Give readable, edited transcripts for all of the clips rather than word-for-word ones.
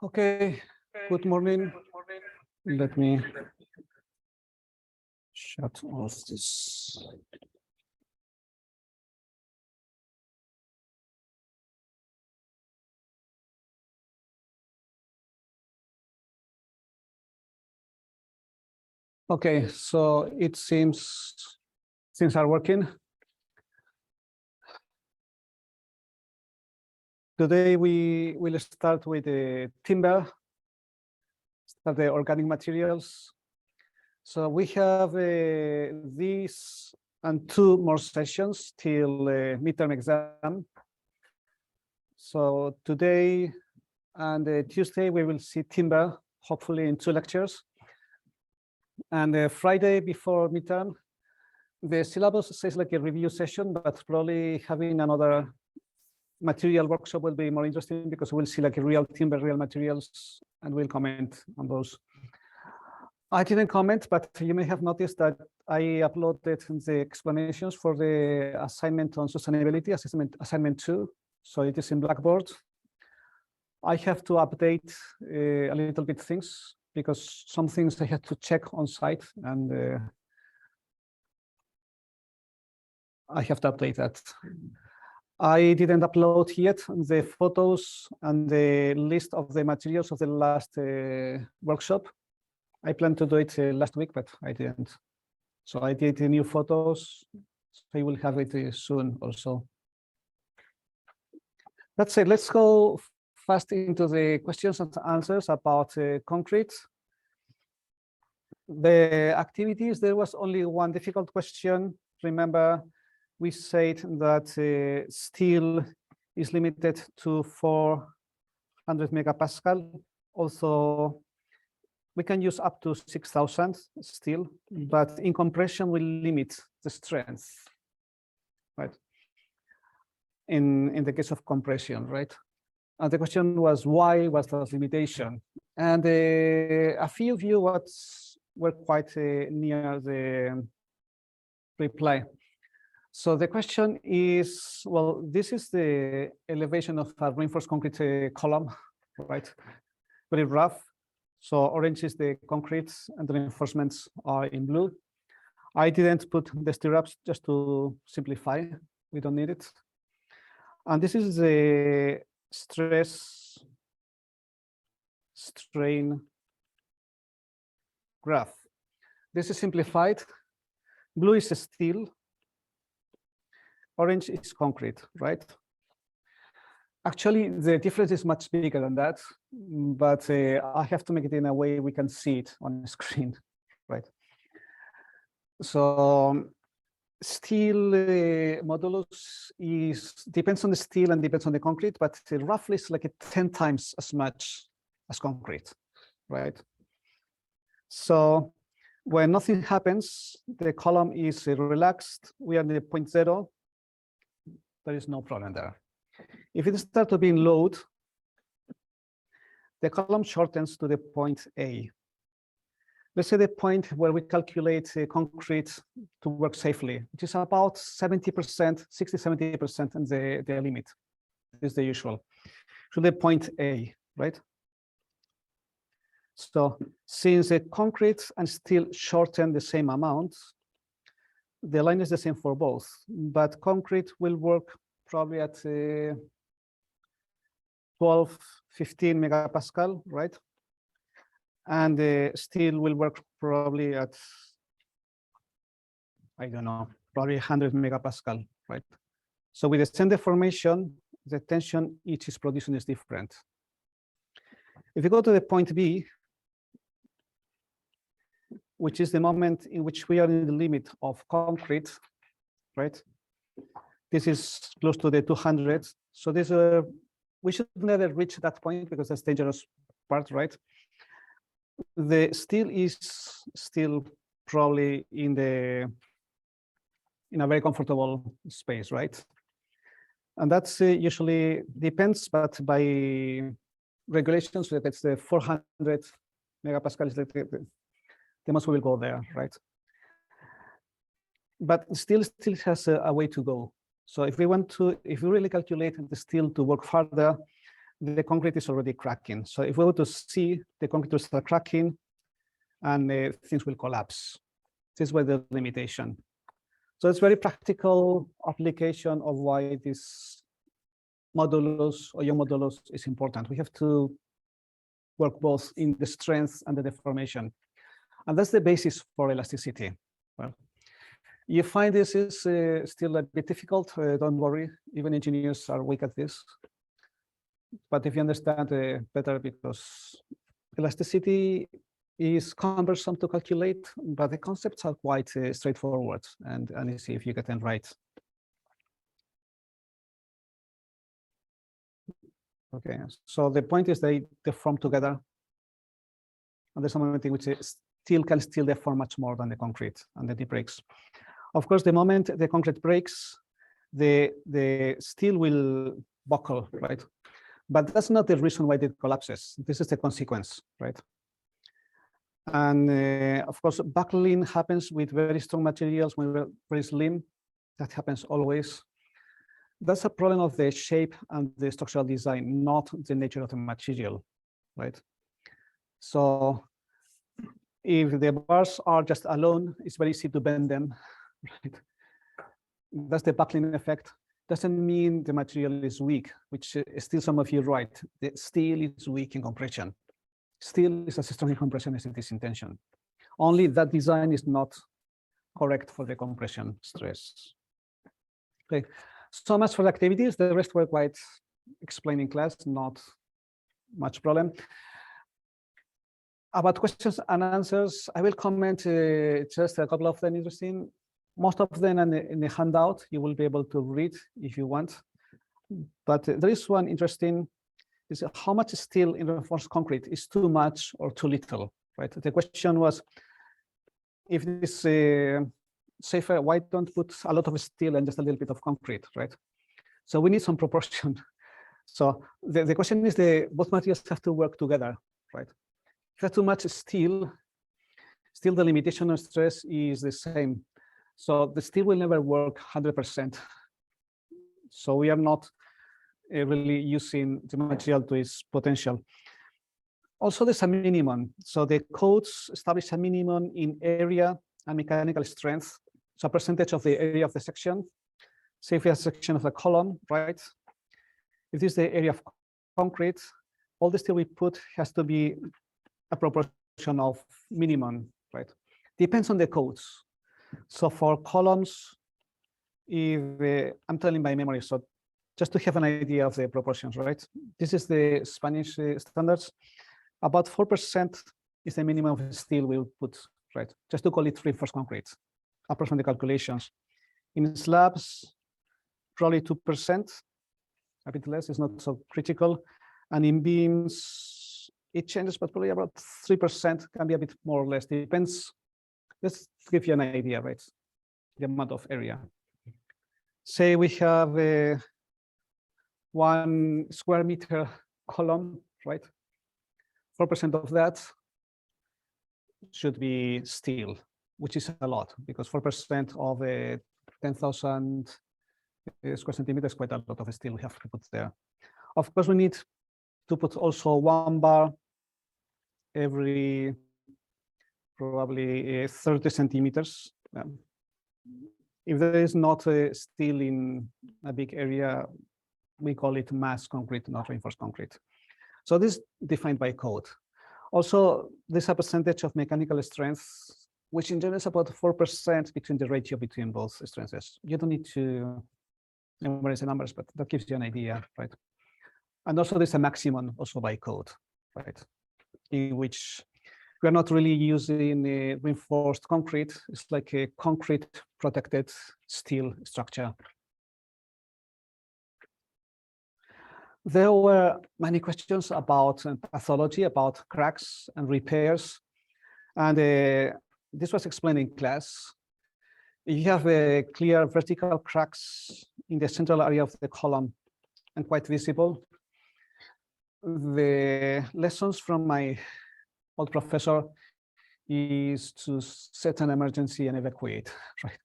Okay, good morning. Let me shut off this. Okay, so it seems things are working. Today we will start with the timber, start the organic materials. So we have these and 2 more sessions till midterm exam. So today and Tuesday we will see timber, hopefully in 2 lectures. And Friday before midterm, the syllabus says like a review session, but probably having another material workshop will be more interesting because we'll see like a real timber, real materials, and we'll comment on those. I didn't comment, but you may have noticed that I uploaded the explanations for the assignment on sustainability, assignment 2. So it is in Blackboard. I have to update a little bit things because some things I had to check on site, and I have to update that. I didn't upload yet the photos and the list of the materials of the last workshop. I planned to do it last week, but I didn't. So I did new photos. So you will have it soon also. That's it. Let's go fast into the questions and answers about concrete. The activities, there was only one difficult question. Remember, we said that steel is limited to 400 megapascal. Also, we can use up to 6,000 steel, but in compression will limit the strength, right? In the case of compression, right? And the question was, why was that limitation? And a few of you were quite near the reply. So the question is, well, this is the elevation of a reinforced concrete column, right? Very rough. So orange is the concrete and the reinforcements are in blue. I didn't put the stirrups just to simplify. We don't need it. And this is the stress strain graph. This is simplified. Blue is steel. Orange is concrete, right? Actually, the difference is much bigger than that, but I have to make it in a way we can see it on the screen, right? So steel modulus depends on the steel and depends on the concrete, but roughly it's like 10 times as much as concrete, right? So when nothing happens, the column is relaxed. We are at point 0. There is no problem there. If it starts to be in load, the column shortens to the point A. Let's say the point where we calculate concrete to work safely, which is about 70%, 60, 70%, and the limit is the usual. So the point A, right? So since the concrete and steel shorten the same amount, the line is the same for both, but concrete will work probably at 12, 15 megapascal, right? And the steel will work probably at, I don't know, probably 100 megapascal, right? So with the same deformation, the tension each is producing is different. If you go to the point B, which is the moment in which we are in the limit of concrete, right? This is close to the 200. So this we should never reach that point because that's dangerous part, right? The steel is still probably in a very comfortable space, right? And that's usually depends, but by regulations, that's the 400 megapascal is the most we will go there, right? But still has a way to go. So if we really calculate the steel to work further, the concrete is already cracking. So if we were to see, the concrete will start cracking and things will collapse. This is where the limitation. So it's very practical application of why this modulus or Young modulus is important. We have to work both in the strength and the deformation. And that's the basis for elasticity. Well, you find this is still a bit difficult. Don't worry, even engineers are weak at this. But if you understand better, because elasticity is cumbersome to calculate, but the concepts are quite straightforward and easy if you get them right. Okay, so the point is they deform together. And there's some thing which steel can still deform much more than the concrete, and then it breaks. Of course, the moment the concrete breaks, the steel will buckle, right? But that's not the reason why it collapses. This is the consequence, right? And of course, buckling happens with very strong materials when we're very slim. That happens always. That's a problem of the shape and the structural design, not the nature of the material, right? So if the bars are just alone, it's very easy to bend them, right? That's the buckling effect. Doesn't mean the material is weak, which is still some of you right. The steel is weak in compression. Steel is as strong in compression as it is in tension. Only that design is not correct for the compression stress. Okay, so much for the activities. The rest were quite explained in class, not much problem. About questions and answers, I will comment just a couple of them interesting. Most of them in the handout, you will be able to read if you want. But there is one interesting, is how much steel in reinforced concrete is too much or too little, right? The question was, if this safer, why don't put a lot of steel and just a little bit of concrete, right? So we need some proportion. So the question is, both materials have to work together, right? If you have too much steel, still the limitation of stress is the same. So the steel will never work 100%. So we are not really using the material to its potential. Also, there's a minimum. So the codes establish a minimum in area and mechanical strength. So a percentage of the area of the section. Say if we have a section of the column, right? If this is the area of concrete, all the steel we put has to be a proportion of minimum, right? Depends on the codes. So for columns, if I'm telling by memory, so just to have an idea of the proportions, right? This is the Spanish standards. About 4% is the minimum of steel we would put, right? Just to call it reinforced concrete, apart from the calculations. In slabs, probably 2%, a bit less, is not so critical. And in beams, it changes, but probably about 3%, can be a bit more or less, depends. Let's give you an idea, right? The amount of area. Say we have a 1 square meter column, right? 4% of that should be steel, which is a lot, because 4% of 10,000 square centimeters is quite a lot of steel we have to put there. Of course, we need to put also 1 bar every probably 30 centimeters. If there is not steel in a big area, we call it mass concrete, not reinforced concrete. So this is defined by code. Also, there's a percentage of mechanical strength, which in general is about 4% between the ratio between both strengths. You don't need to memorize the numbers, but that gives you an idea, right? And also there's a maximum also by code, right? In which we are not really using a reinforced concrete. It's like a concrete protected steel structure. There were many questions about pathology, about cracks and repairs. And this was explained in class. If you have a clear vertical cracks in the central area of the column and quite visible, the lessons from my old professor is to set an emergency and evacuate, right?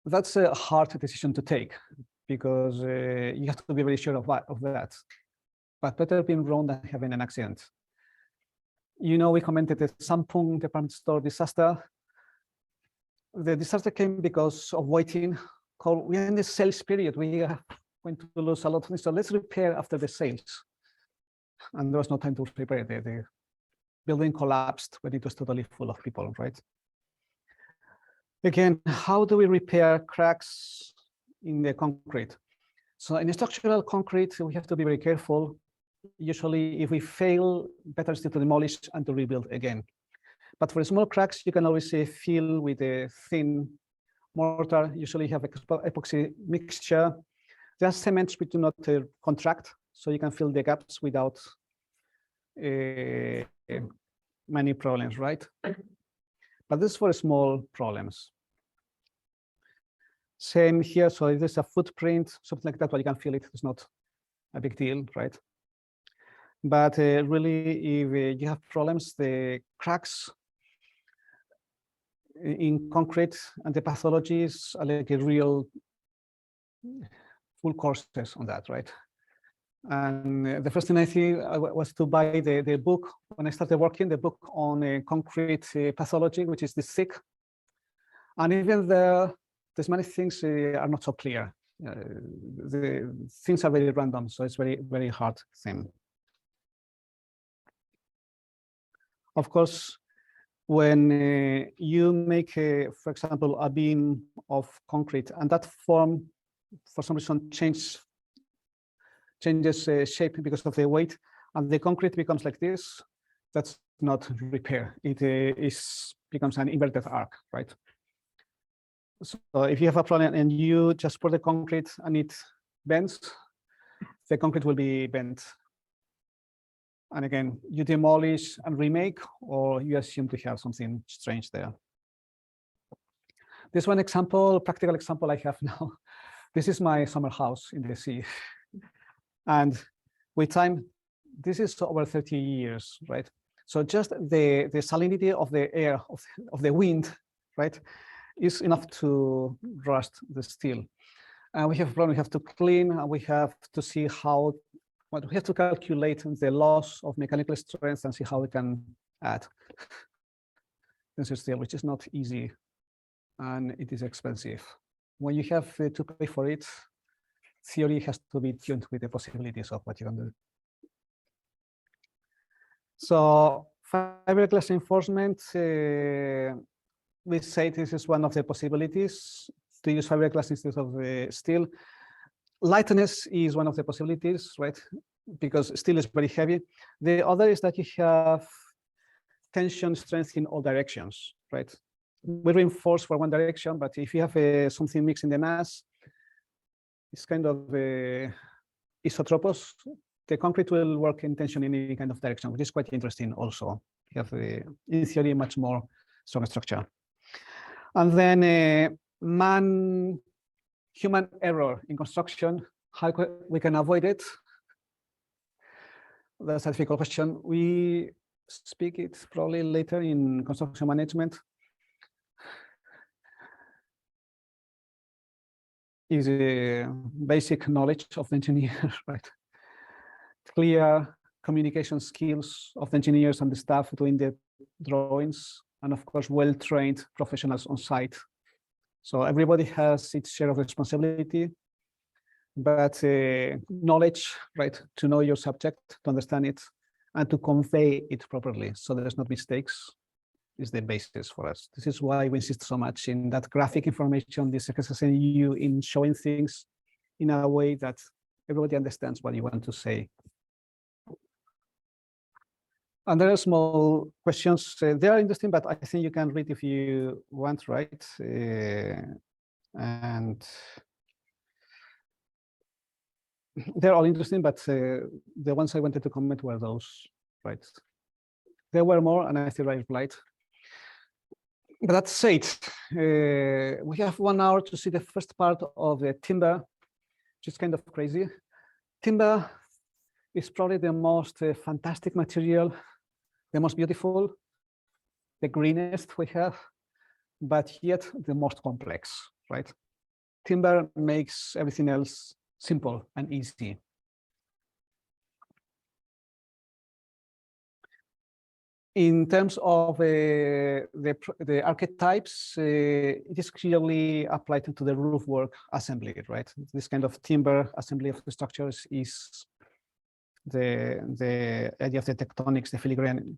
That's a hard decision to take, because you have to be very sure of that. But better being wrong than having an accident. You know, we commented the Samsung department store disaster. The disaster came because of waiting. We're in the sales period. We are going to lose a lot of things. So let's repair after the sales. And there was no time to repair. The building collapsed when it was totally full of people, right? Again, how do we repair cracks in the concrete? So in structural concrete, we have to be very careful. Usually, if we fail, better is to demolish and to rebuild again. But for small cracks, you can always fill with a thin mortar. Usually, you have epoxy mixture. There are cements which do not contract, so you can fill the gaps without many problems, right? But this is for small problems. Same here. So if there's a footprint, something like that, but you can feel it. It's not a big deal, right? But really, if you have problems, the cracks in concrete and the pathologies are like a real full courses on that, right? And the first thing I did was to buy the book when I started working, the book on concrete pathology, which is the SICK. And even there's many things are not so clear. The things are very random, so it's very, very hard thing. Of course, when you make, for example, a beam of concrete and that form, for some reason, changes shape because of the weight, and the concrete becomes like this, that's not repair. It becomes an inverted arc, right? So if you have a problem and you just pour the concrete and it bends, the concrete will be bent. And again, you demolish and remake, or you assume to have something strange there. This one example, practical example I have now. This is my summer house in the sea. And with time, this is over 30 years, right? So just the salinity of the air, of the wind, right, is enough to rust the steel. And we have a problem, we have to clean, and we have to see how, well, we have to calculate the loss of mechanical strength and see how we can add tensile steel, which is not easy, and it is expensive. When you have to pay for it, theory has to be tuned with the possibilities of what you can do. So fiberglass reinforcement, we say this is one of the possibilities to use fiberglass instead of the steel. Lightness is one of the possibilities, right? Because steel is very heavy. The other is that you have tension strength in all directions, right? We reinforce for one direction, but if you have something mixed in the mass, it's kind of isotropous. The concrete will work in tension in any kind of direction, which is quite interesting also. You have, in theory, much more strong structure. And then human error in construction, how we can avoid it? That's a difficult question. We speak it probably later in construction management. Is a basic knowledge of the engineer, right? Clear communication skills of the engineers and the staff doing the drawings, and of course, well-trained professionals on site. So everybody has its share of responsibility, but knowledge, right, to know your subject, to understand it, and to convey it properly, so there's not mistakes, is the basis for us. This is why we insist so much in that graphic information, this XSNU, in showing things in a way that everybody understands what you want to say. And there are small questions. They are interesting, but I think you can read if you want, right? And they're all interesting, but the ones I wanted to comment were those, right? There were more, and I still replied. But that said, we have 1 hour to see the first part of the timber, which is kind of crazy. Timber is probably the most fantastic material, the most beautiful, the greenest we have, but yet the most complex, right? timber makes everything else simple and easy. In terms of the archetypes, it is clearly applied to the roof work assembly, right? This kind of timber assembly of the structures is the idea of the tectonics, the filigrane.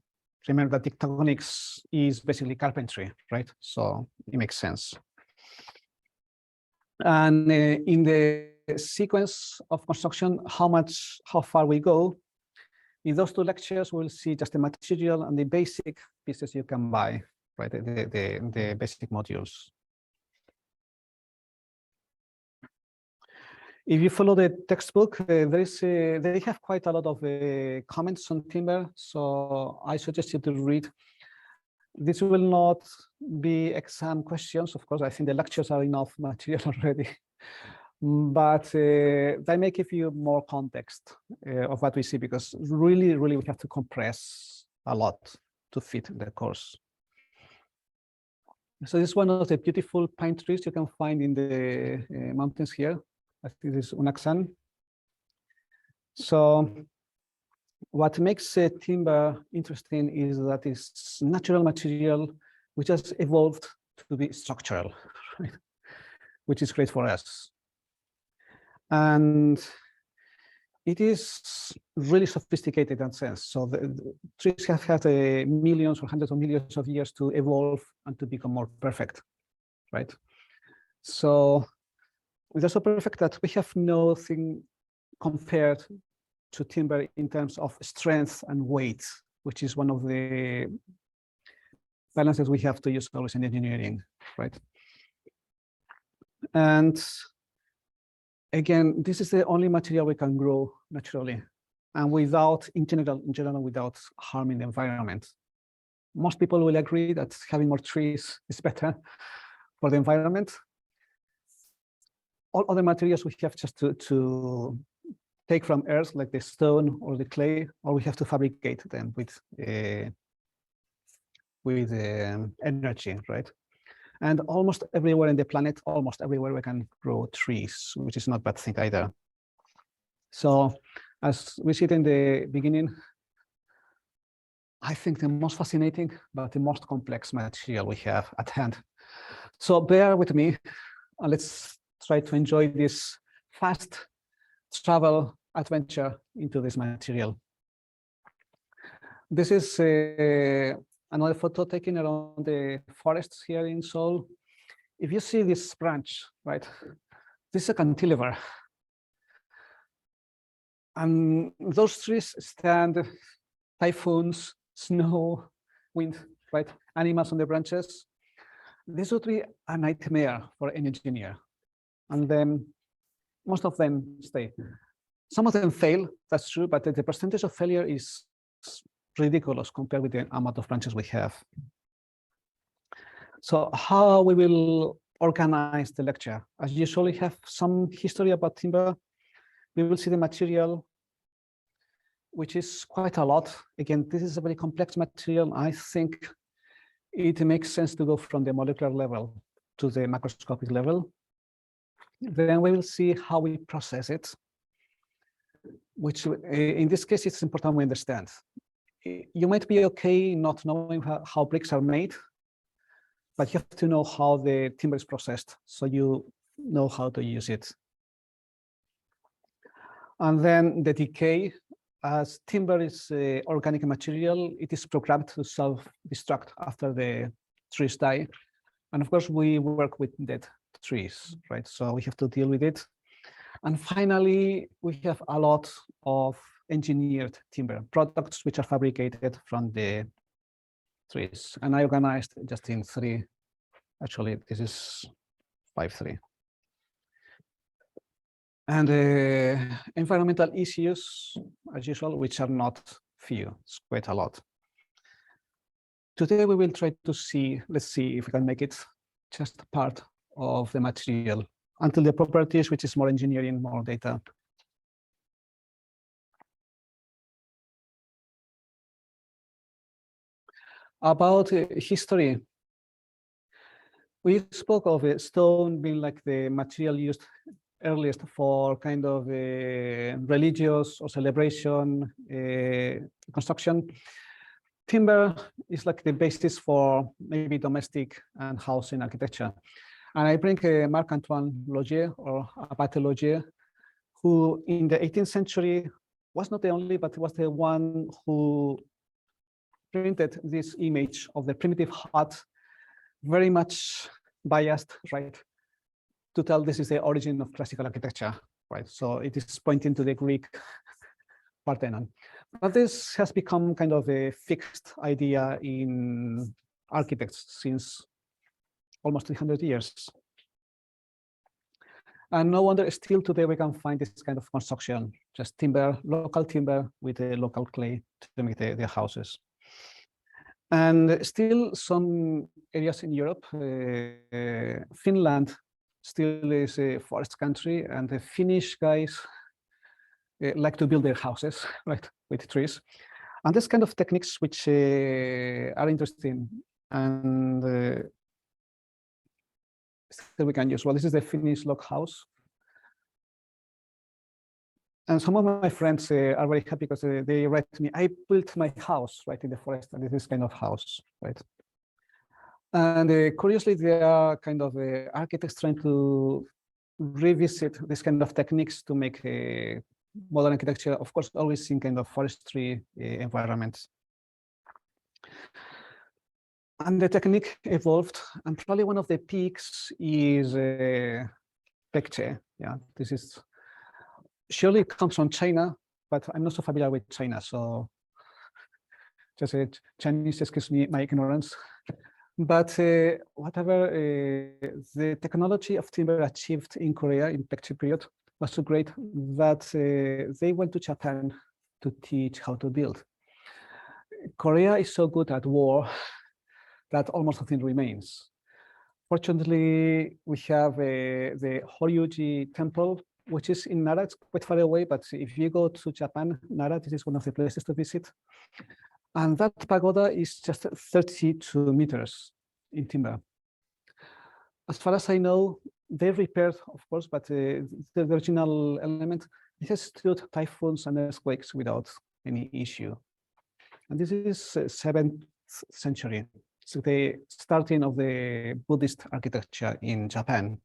Remember that tectonics is basically carpentry, right? So it makes sense. And in the sequence of construction, how far we go, in those two lectures, we'll see just the material and the basic pieces you can buy, right? The basic modules. If you follow the textbook, they have quite a lot of comments on timber, so I suggest you to read. This will not be exam questions, of course. I think the lectures are enough material already, but they may give you more context of what we see, because really we have to compress a lot to fit the course. So this is one of the beautiful pine trees you can find in the mountains here. I think this is Unaxan. So what makes timber interesting is that it's natural material which has evolved to be structural, right? Which is great for us. And it is really sophisticated in that sense. So the trees have had millions or hundreds of millions of years to evolve and to become more perfect, right? So they're so perfect that we have nothing compared to timber in terms of strength and weight, which is one of the balances we have to use always in engineering, right? And again, this is the only material we can grow naturally and without, in general, without harming the environment. Most people will agree that having more trees is better for the environment. All other materials we have just to take from earth, like the stone or the clay, or we have to fabricate them with energy, right? And almost everywhere in the planet, almost everywhere we can grow trees, which is not a bad thing either. So as we said in the beginning, I think the most fascinating, but the most complex material we have at hand. So bear with me, and let's try to enjoy this fast travel adventure into this material. This is another photo taken around the forests here in Seoul. If you see this branch, right, this is a cantilever. And those trees stand typhoons, snow, wind, right, animals on the branches. This would be a nightmare for an engineer. And then most of them stay. Some of them fail, that's true, but the percentage of failure is ridiculous compared with the amount of branches we have. So how we will organize the lecture? As usual, we have some history about timber. We will see the material, which is quite a lot. Again, this is a very complex material. I think it makes sense to go from the molecular level to the macroscopic level. Then we will see how we process it, which in this case, it's important we understand. You might be okay not knowing how bricks are made, but you have to know how the timber is processed, so you know how to use it. And then the decay, as timber is organic material, it is programmed to self-destruct after the trees die. And of course, we work with dead trees, right? So we have to deal with it. And finally, we have a lot of engineered timber products which are fabricated from the trees. And I organized just in 3. Actually, this is 5-3. And environmental issues, as usual, which are not few, it's quite a lot. Today we will try to see, let's see if we can make it just part of the material until the properties, which is more engineering, more data. About history, We spoke of stone being like the material used earliest for kind of religious or celebration construction. Timber is like the basis for maybe domestic and housing architecture. And I bring Marc-Antoine Laugier, or Abate Laugier, who in the 18th century was not the only, but was the one who printed this image of the primitive hut, very much biased, right, to tell this is the origin of classical architecture, right? So it is pointing to the Greek Parthenon. But this has become kind of a fixed idea in architects since almost 300 years. And no wonder still today we can find this kind of construction, just timber, local timber with a local clay to make the houses. And still some areas in Europe, Finland still is a forest country, and the Finnish guys like to build their houses, right, with trees. And this kind of techniques which are interesting and still we can use. Well, this is the Finnish log house. And some of my friends are very happy because they write to me, I built my house right in the forest, and this kind of house, right? And curiously, there are kind of architects trying to revisit this kind of techniques to make modern architecture, of course, always in kind of forestry environments. And the technique evolved, and probably one of the peaks is Pekche. Yeah, this is surely it comes from China, but I'm not so familiar with China, so just Chinese, excuse me, my ignorance. But whatever the technology of timber achieved in Korea in Pekche period was so great that they went to Japan to teach how to build. Korea is so good at war that almost nothing remains. Fortunately, we have the Horyuji temple, which is in Nara. It's quite far away, but if you go to Japan, Nara, this is one of the places to visit. And that pagoda is just 32 meters in timber. As far as I know, they repaired, of course, but the original element, it has stood typhoons and earthquakes without any issue. And this is 7th century. So the starting of the Buddhist architecture in Japan.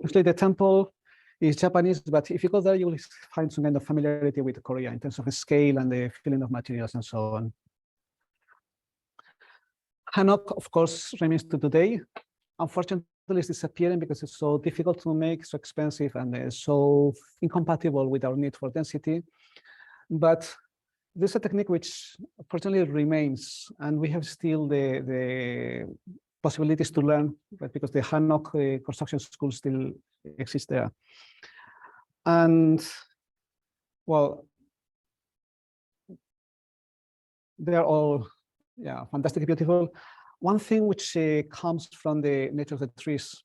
Actually, the temple is Japanese, but if you go there, you will find some kind of familiarity with Korea in terms of the scale and the feeling of materials and so on. Hanok, of course, remains to today. Unfortunately, it's disappearing because it's so difficult to make, so expensive, and so incompatible with our need for density. But this is a technique which fortunately remains, and we have still the possibilities to learn, right? Because the Hanok construction school still exists there. And well, they're all, yeah, fantastic, beautiful. One thing which comes from the nature of the trees,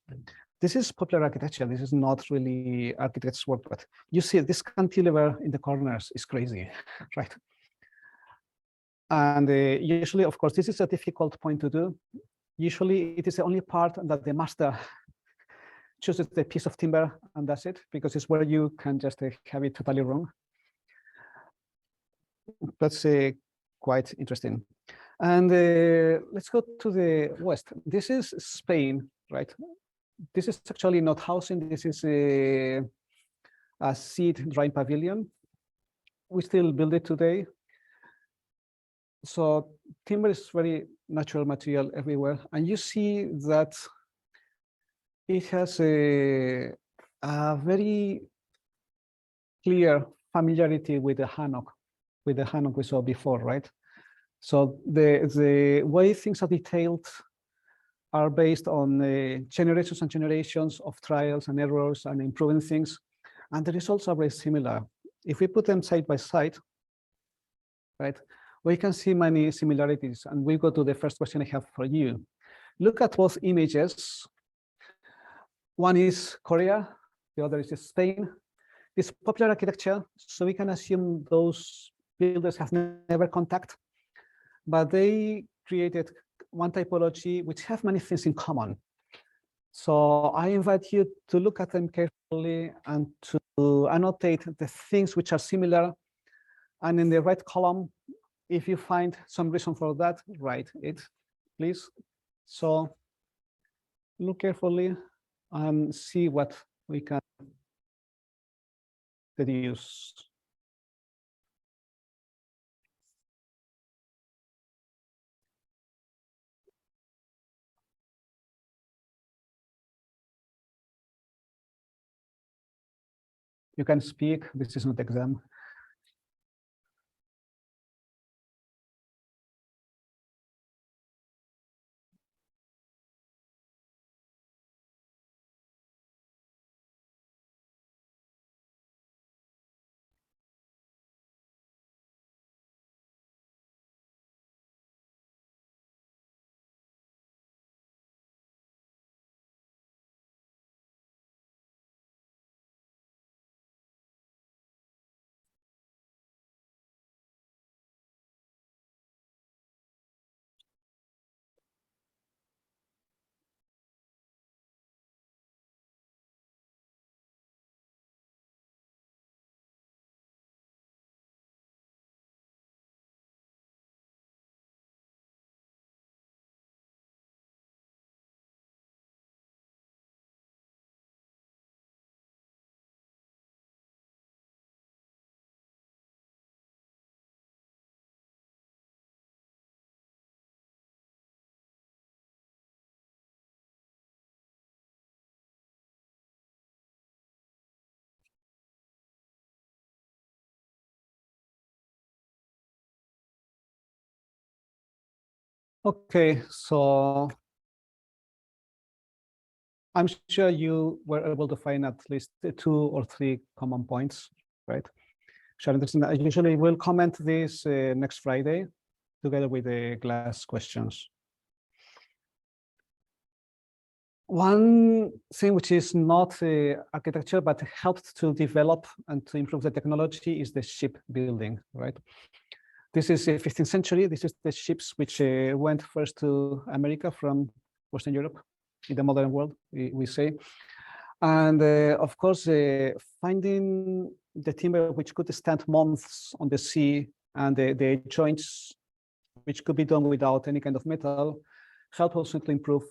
this is popular architecture. This is not really architects' work, but you see this cantilever in the corners is crazy, right? And usually, of course, this is a difficult point to do. Usually, it is the only part that the master chooses the piece of timber, and that's it, because it's where you can just have it totally wrong. That's quite interesting. And let's go to the west. This is Spain, right? This is actually not housing. This is a seed drying pavilion. We still build it today. So timber is very natural material everywhere. And you see that it has a very clear familiarity with the Hanok we saw before, right? So the way things are detailed are based on generations and generations of trials and errors and improving things. And the results are very similar. If we put them side by side, right, we can see many similarities. And we go to the first question I have for you. Look at both images. One is Korea, the other is Spain. It's popular architecture, so we can assume those builders have never contact, but they created one typology which have many things in common. So I invite you to look at them carefully and to annotate the things which are similar. And in the right column, if you find some reason for that, write it, please. So look carefully and see what we can deduce. You can speak, this is not exam. Okay, so I'm sure you were able to find at least 2 or 3 common points, right? Sharon, I usually will comment this next Friday together with the class questions. One thing which is not architecture, but helped to develop and to improve the technology is the shipbuilding, right? This is the 15th century. This is the ships which went first to America from Western Europe in the modern world, we say. And of course, finding the timber which could stand months on the sea and the joints which could be done without any kind of metal helped also to improve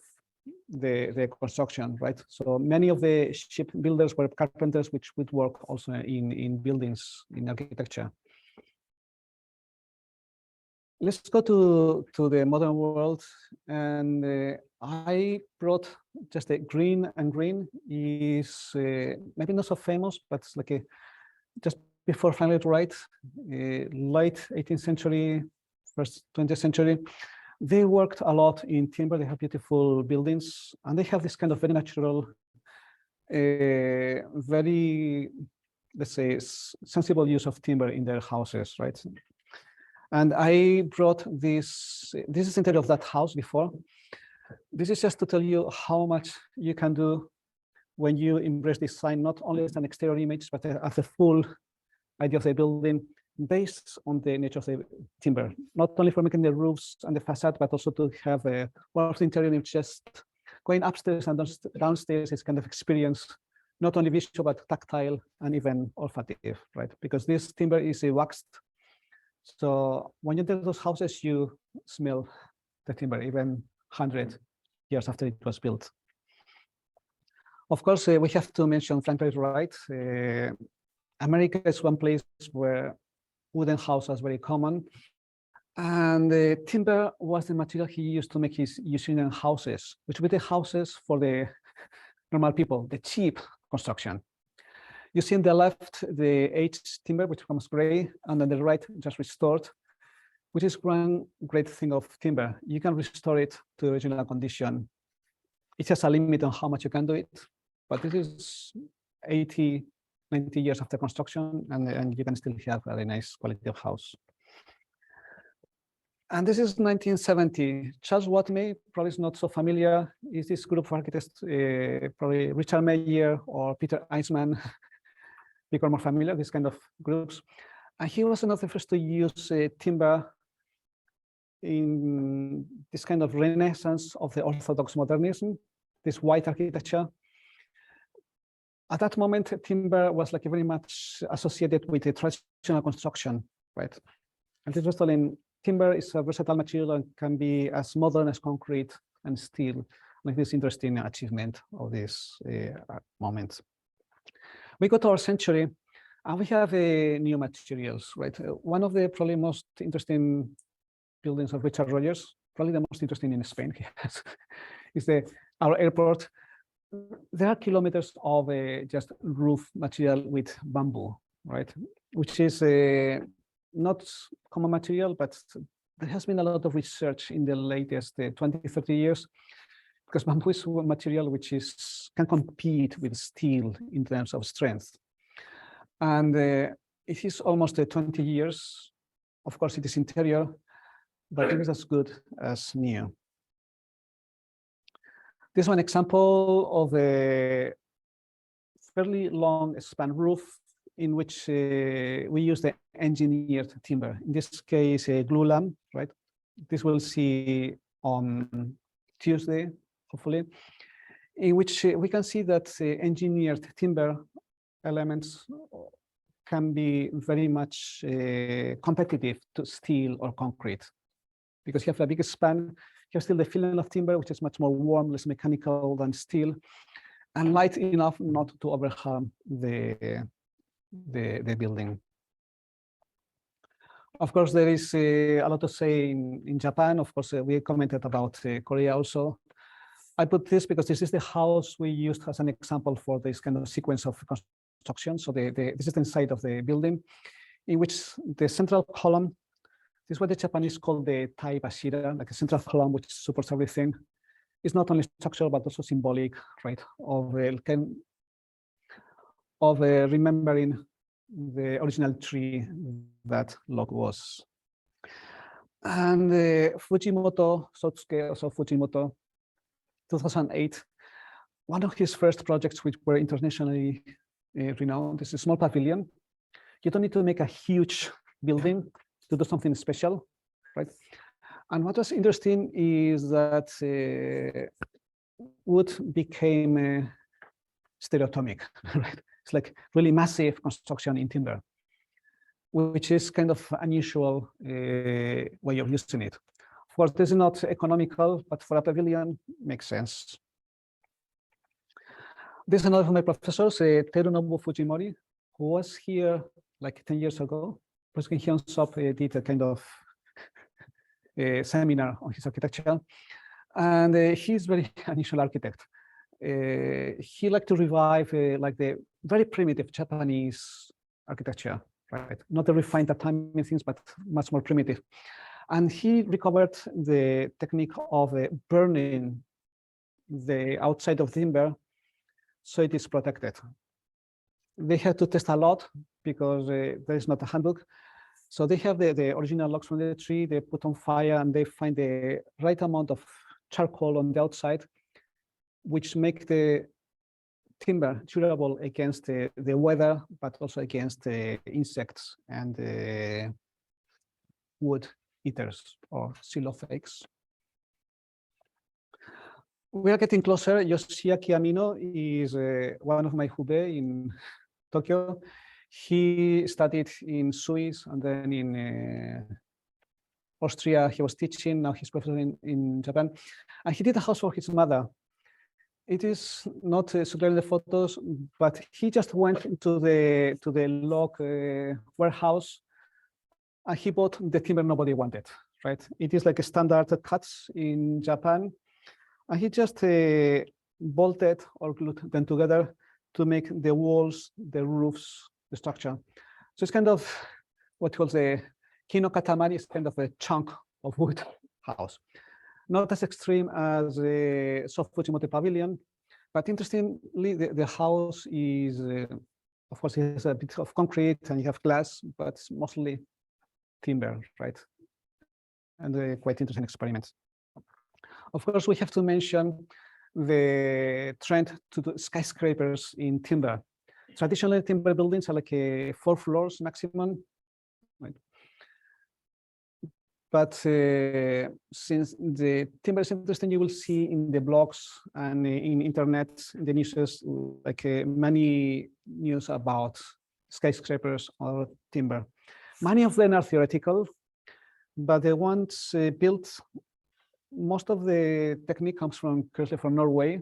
the construction, right? So many of the ship builders were carpenters which would work also in buildings, in architecture. Let's go to the modern world, and I brought just a green, and green is maybe not so famous, but it's like just before Frank Lloyd Wright, late 18th century, first 20th century. They worked a lot in timber. They have beautiful buildings, and they have this kind of very natural, very, let's say, sensible use of timber in their houses, right? And I brought this. This is interior of that house before. This is just to tell you how much you can do when you embrace design, not only as an exterior image, but as a full idea of the building based on the nature of the timber, not only for making the roofs and the facade, but also to have a one of the interior image just going upstairs and downstairs is kind of experience, not only visual, but tactile and even olfactive, right? Because this timber is waxed. So when you enter those houses, you smell the timber, even 100 years after it was built. Of course, we have to mention Frank Lloyd Wright. America is one place where wooden houses are very common. And the timber was the material he used to make his Usonian houses, which were the houses for the normal people, the cheap construction. You see on the left, the aged timber, which becomes gray, and on the right, just restored, which is one great thing of timber. You can restore it to the original condition. It has a limit on how much you can do it, but this is 80, 90 years after construction, and you can still have a very nice quality of house. And this is 1970. Charles Watmey, probably is not so familiar, is this group of architects, probably Richard Mayer or Peter Eisman, become more familiar, these kind of groups. And he was one of the first to use timber in this kind of renaissance of the Orthodox modernism. this white architecture. At that moment, timber was like very much associated with the traditional construction, right? And this timber is a versatile material and can be as modern as concrete and steel. Like this interesting achievement of this moment. We go to our century, and we have new materials, right? One of the probably most interesting buildings of Richard Rogers, probably the most interesting in Spain, is our airport. There are kilometers of just roof material with bamboo, right? Which is not common material, but there has been a lot of research in the latest 20, 30 years, because bamboo is a material which can compete with steel in terms of strength. And it is almost 20 years. Of course, it is interior, but it is as good as new. This is one example of a fairly long span roof in which we use the engineered timber. In this case, a glulam, right? This we'll see on Tuesday, hopefully, in which we can see that engineered timber elements can be very much competitive to steel or concrete, because you have a big span. You have still the feeling of timber, which is much more warm, less mechanical than steel, and light enough not to overharm the building. Of course, there is a lot to say in Japan. Of course, we commented about Korea also. I put this because this is the house we used as an example for this kind of sequence of construction. So this is the inside of the building, in which the central column, this is what the Japanese call the Tai Bashira, like a central column which supports everything. It's not only structural, but also symbolic, right, of remembering the original tree that log was. And Fujimoto, Sosuke, also Fujimoto, 2008, one of his first projects which were internationally renowned is a small pavilion. You don't need to make a huge building to do something special, right? And what was interesting is that wood became stereotomic, right? It's like really massive construction in timber, which is kind of unusual way of using it. Of course, this is not economical, but for a pavilion, makes sense. This is another of my professors, Terunobu Fujimori, who was here like 10 years ago. President Hyun Sop did a kind of seminar on his architecture, and he's very unusual architect. He liked to revive like the very primitive Japanese architecture, right? Not the refined tatami things, but much more primitive. And he recovered the technique of burning the outside of timber so it is protected. They had to test a lot because there is not a handbook. So they have the original logs from the tree, they put on fire, and they find the right amount of charcoal on the outside, which make the timber durable against the weather, but also against the insects and the wood eaters or xylophages. We are getting closer. Yoshiaki Amino is one of my hube in Tokyo. He studied in Swiss and then in Austria. He was teaching. Now he's professor in Japan. And he did a house for his mother. It is not so clear in the photos, but he just went into the log warehouse and he bought the timber nobody wanted, right? It is like a standard cuts in Japan. And he just bolted or glued them together to make the walls, the roofs, the structure. So it's kind of what he calls a kino katamari, is kind of a chunk of wood house. Not as extreme as the Soft Fujimoto Pavilion, but interestingly, the house is, of course, it has a bit of concrete and you have glass, but it's mostly timber, right? And quite interesting experiments. Of course, we have to mention the trend to do skyscrapers in timber. Traditionally, timber buildings are like 4 floors maximum, right? But since the timber is interesting, you will see in the blogs and in internet, in the news, like many news about skyscrapers or timber. Many of them are theoretical, but the ones built, most of the technique comes from Norway.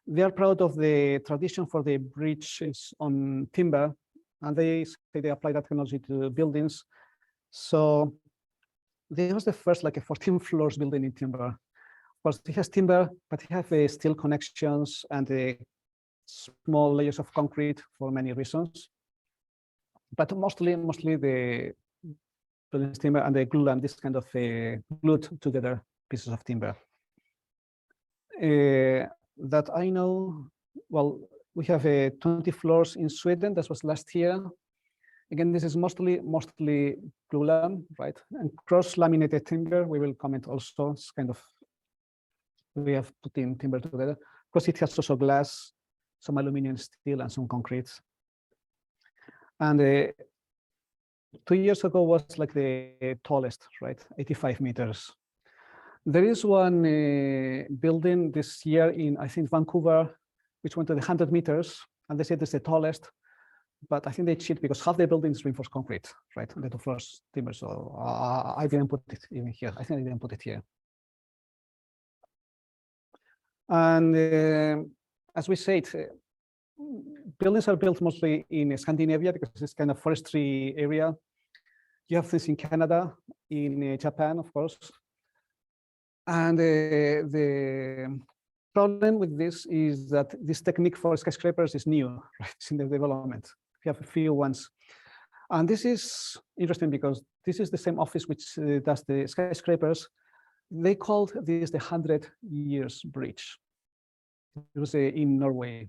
They are proud of the tradition for the bridges on timber, and they say they apply that technology to buildings. So this was the first like a 14 floors building in timber. Of course, it has timber, but it has steel connections and small layers of concrete for many reasons. But mostly the buildings timber and the glue and this kind of glued together pieces of timber. That I know, well, we have 20 floors in Sweden. That was last year. Again, this is mostly glulam, right? And cross-laminated timber, we will comment also. It's kind of, we have put in timber together. Of course, it has also glass, some aluminum, steel, and some concrete. And 2 years ago was like the tallest, right? 85 meters. There is one building this year in, I think, Vancouver, which went to the 100 meters, and they said it's the tallest. But I think they cheat because half the building is reinforced concrete, right? And the two floors timber. So I didn't put it even here. I think I didn't put it here. And as we said, buildings are built mostly in Scandinavia because it's kind of forestry area. You have this in Canada, in Japan, of course. And the problem with this is that this technique for skyscrapers is new, right? It's in the development. We have a few ones. And this is interesting because this is the same office which does the skyscrapers. They called this the 100 Years Bridge. It was in Norway.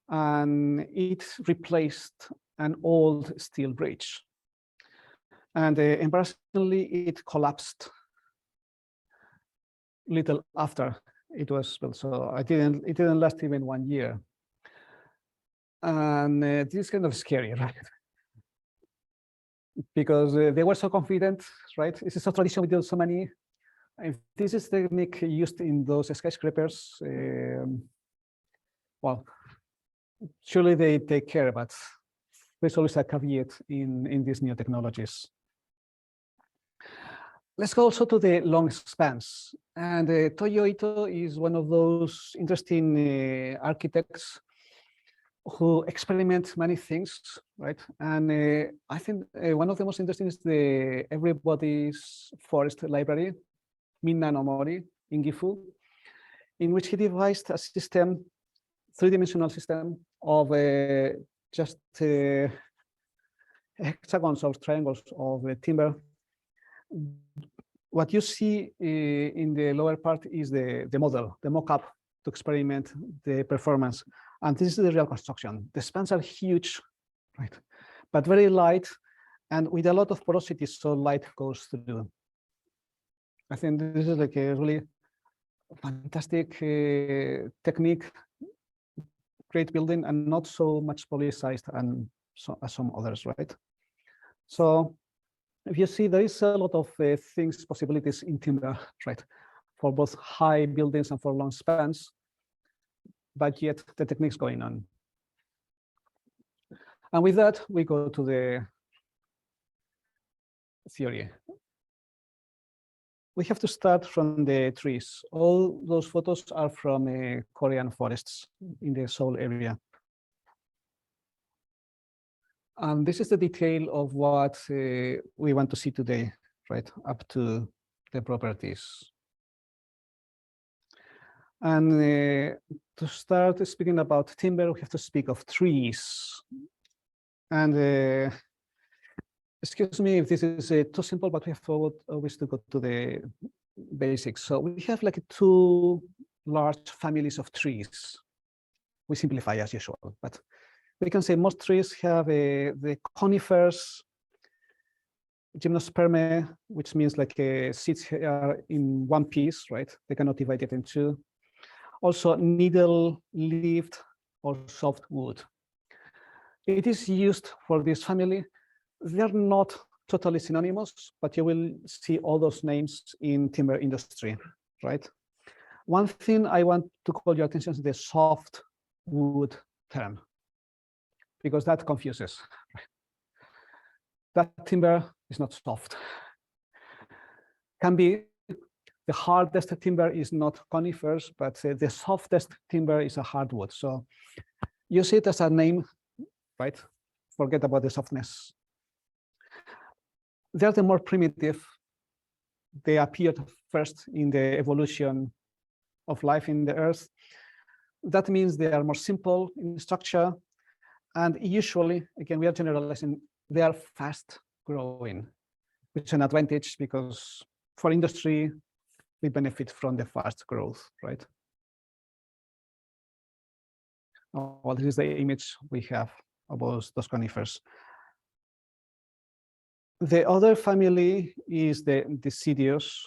And it replaced an old steel bridge. And embarrassingly, it collapsed little after it was built. So it didn't last even 1 year. And this is kind of scary, right? Because they were so confident, right? This is a tradition we do so many. If this is the technique used in those skyscrapers, well, surely they take care, but there's always a caveat in these new technologies. Let's go also to the long spans. And Toyo Ito is one of those interesting architects who experiment many things, right? And I think one of the most interesting is the Everybody's Forest Library, Minna no Mori in Gifu, in which he devised a system, three-dimensional system of just hexagons or triangles of timber. What you see in the lower part is the model, the mock-up to experiment the performance. And this is the real construction. The spans are huge, right? But very light and with a lot of porosity, so light goes through. I think this is like a really fantastic technique, great building, and not so much politicized and as some others, right? So if you see, there is a lot of things, possibilities in timber, right? For both high buildings and for long spans, but yet the techniques going on. And with that, we go to the theory. We have to start from the trees. All those photos are from Korean forests in the Seoul area. And this is the detail of what we want to see today, right, up to the properties. And to start speaking about timber, we have to speak of trees. And excuse me if this is too simple, but we have always to go to the basics. So we have like two large families of trees. We simplify as usual, but we can say most trees have the conifers, gymnospermae, which means like seeds are in one piece, right? They cannot divide it in two. Also needle-leaved or softwood. It is used for this family. They're not totally synonymous, but you will see all those names in timber industry, right? One thing I want to call your attention is the softwood term, because that confuses. That timber is not soft. Can be the hardest timber is not conifers, but the softest timber is a hardwood. So use it as a name, right? Forget about the softness. They're the more primitive. They appeared first in the evolution of life in the earth. That means they are more simple in structure. And usually, again, we are generalizing, they are fast growing, which is an advantage because for industry, we benefit from the fast growth, right? Well, this is the image we have of those conifers. The other family is the deciduous.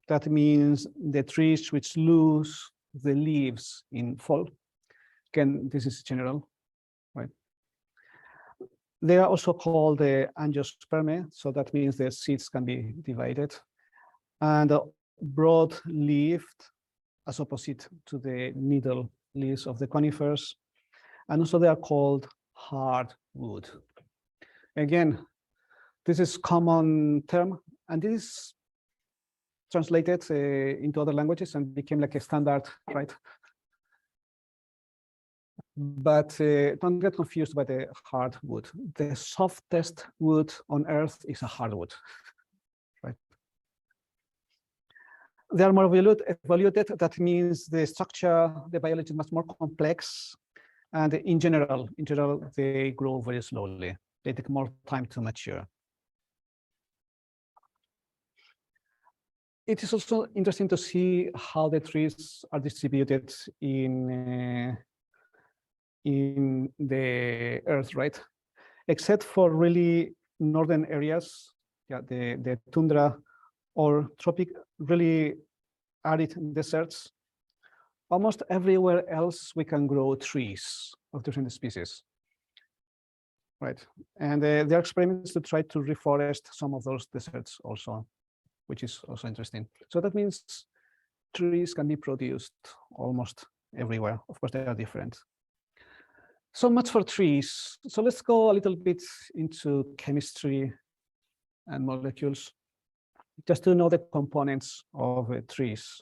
That means the trees which lose the leaves in fall. Again, this is general, right? They are also called the angiospermae, so that means the seeds can be divided. And broad-leaved, as opposite to the needle leaves of the conifers. And also they are called hardwood. Again, this is common term, and this is translated into other languages and became like a standard, right? But don't get confused by the hardwood. The softest wood on earth is a hardwood, right? They are more evaluated. That means the structure, the biology is much more complex. And in general, they grow very slowly. They take more time to mature. It is also interesting to see how the trees are distributed in the earth, right? Except for really northern areas, yeah, the tundra or tropic, really arid deserts. Almost everywhere else we can grow trees of different species, right? And there are experiments to try to reforest some of those deserts also, which is also interesting. So that means trees can be produced almost everywhere. Of course, they are different. So much for trees. So let's go a little bit into chemistry and molecules, just to know the components of trees.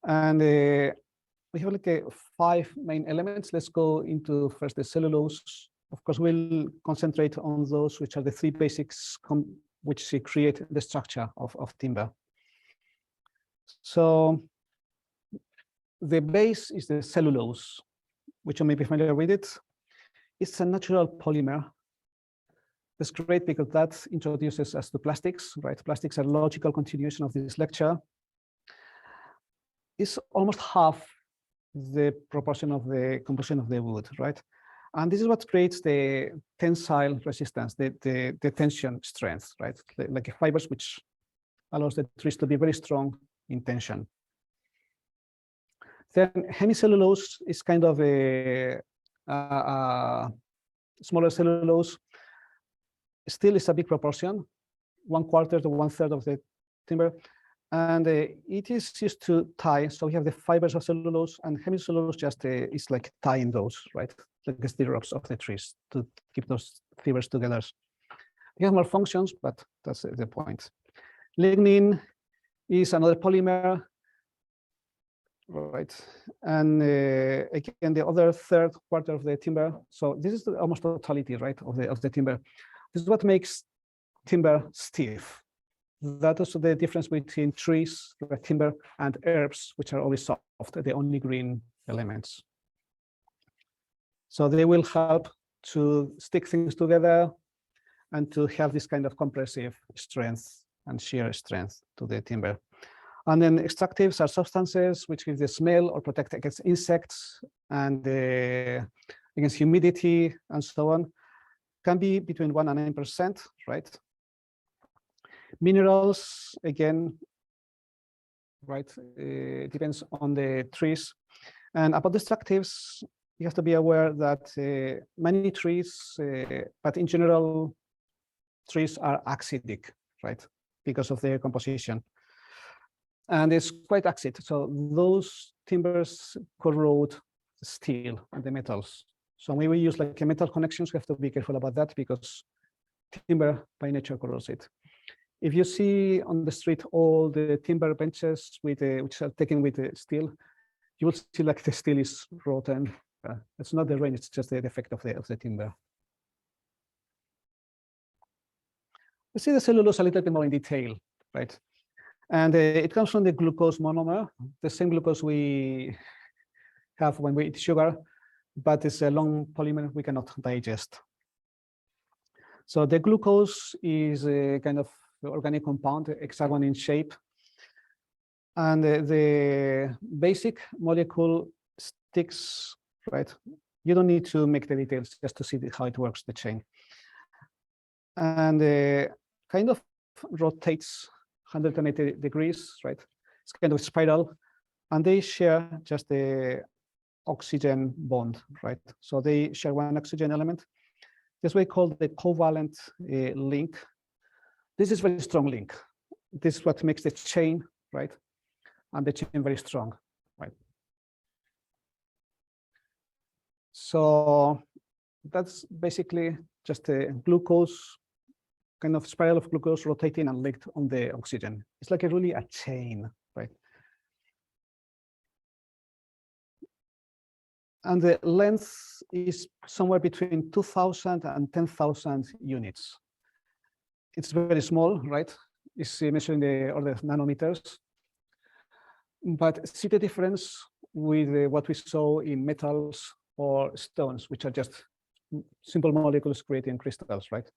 And we have like 5 main elements. Let's go into first the cellulose. Of course, we'll concentrate on those which are the 3 basics which create the structure of timber. So the base is the cellulose, which you may be familiar with it. It's a natural polymer. That's great because that introduces us to plastics, right? Plastics are a logical continuation of this lecture. It's almost half the proportion of the composition of the wood, right? And this is what creates the tensile resistance, the tension strength, right? Like fibers which allows the trees to be very strong in tension. Then hemicellulose is kind of a smaller cellulose. Still is a big proportion, 1/4 to 1/3 of the timber. And it is used to tie. So we have the fibers of cellulose, and hemicellulose just is like tying those, right? Like the stirrups of the trees to keep those fibers together. They have more functions, but that's the point. Lignin is another polymer, right? And again, the other 1/3 of the timber. So this is almost totality, right, of the timber. This is what makes timber stiff. That is the difference between trees, timber, and herbs, which are always soft, the only green elements. So they will help to stick things together and to have this kind of compressive strength and shear strength to the timber. And then extractives are substances which give the smell or protect against insects and against humidity and so on. Can be between 1% and 9%, right? Minerals, again, right, depends on the trees. And about destructives, you have to be aware that many trees, but in general, trees are acidic, right? Because of their composition. And it's quite acid. So those timbers corrode steel and the metals. So when we use like metal connections, we have to be careful about that because timber by nature corrodes it. If you see on the street all the timber benches with which are taken with steel, you will see like the steel is rotten. It's not the rain; it's just the effect of the timber. We see the cellulose a little bit more in detail, right? And it comes from the glucose monomer, the same glucose we have when we eat sugar, but it's a long polymer we cannot digest. So the glucose is a kind of organic compound, hexagon in shape. And the basic molecule sticks, right? You don't need to make the details just to see how it works, the chain. And kind of rotates 180 degrees, right? It's kind of a spiral. And they share just the oxygen bond, right? So they share one oxygen element. This we call the covalent link. This is very strong link. This is what makes the chain, right? And the chain very strong, right? So that's basically just a glucose, kind of spiral of glucose rotating and linked on the oxygen. It's like really a chain, right? And the length is somewhere between 2,000 and 10,000 units. It's very small, right? It's measured in the order of nanometers. But see the difference with what we saw in metals or stones, which are just simple molecules creating crystals, right?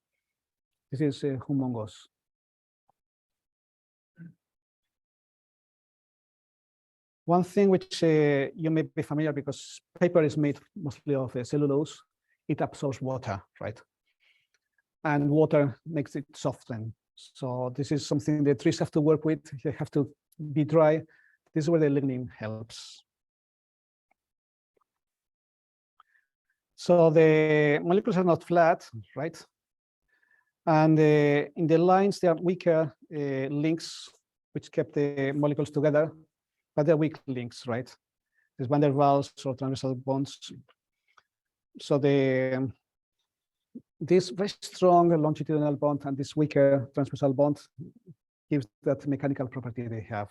This is humongous. One thing which you may be familiar because paper is made mostly of cellulose, it absorbs water, right? And water makes it soften. So this is something the trees have to work with. They have to be dry. This is where the lignin helps. So the molecules are not flat, right? And in the lines, there are weaker links which kept the molecules together, but they're weak links, right? There's van der Waals or transversal bonds. So this very strong longitudinal bond and this weaker transversal bond gives that mechanical property they have.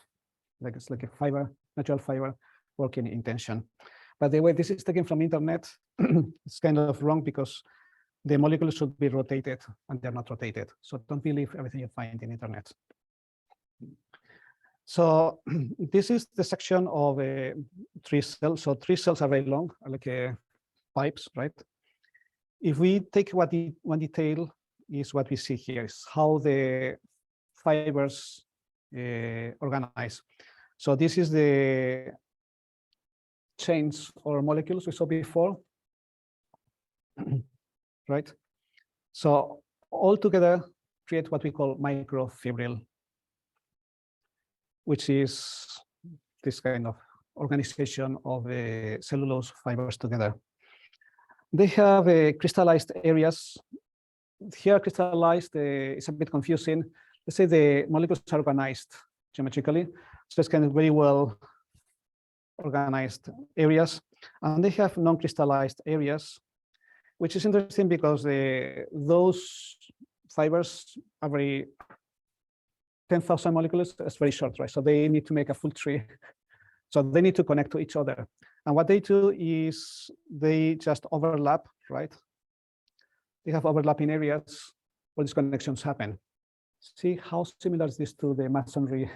Like it's like a fiber, natural fiber working in tension. But the way this is taken from internet, it's kind of wrong because the molecules should be rotated and they're not rotated. So don't believe everything you find in internet. So this is the section of a tree cell. So tree cells are very long, like pipes, right? If we take one detail is what we see here is how the fibers organize. So this is the chains or molecules we saw before, right? So all together create what we call microfibril, which is this kind of organization of the cellulose fibers together. They have crystallized areas. Here crystallized is a bit confusing. Let's say the molecules are organized geometrically. So it's kind of very well organized areas. And they have non-crystallized areas, which is interesting because those fibers are very 10,000 molecules. That's very short, right? So they need to make a full tree. So they need to connect to each other. And what they do is they just overlap, right? They have overlapping areas where these connections happen. See how similar is this to the masonry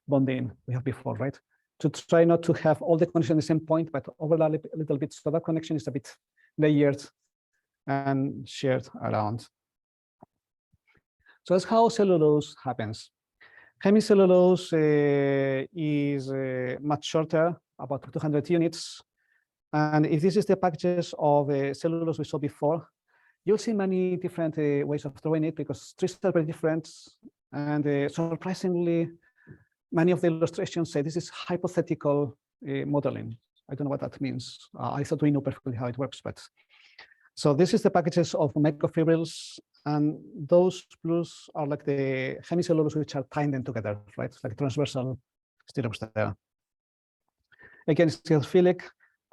bonding we have before, right? To try not to have all the connections at the same point, but overlap a little bit. So that connection is a bit layered and shared around. So that's how cellulose happens. Hemicellulose is much shorter, about 200 units. And if this is the packages of cellulose we saw before, you'll see many different ways of drawing it because trees are very different. And surprisingly, many of the illustrations say this is hypothetical modeling. I don't know what that means. I thought we know perfectly how it works, but So this is the packages of microfibrils, and those blues are like the hemicellulose which are tying them together, right? It's like transversal stirrups there. Again, it's hydrophilic,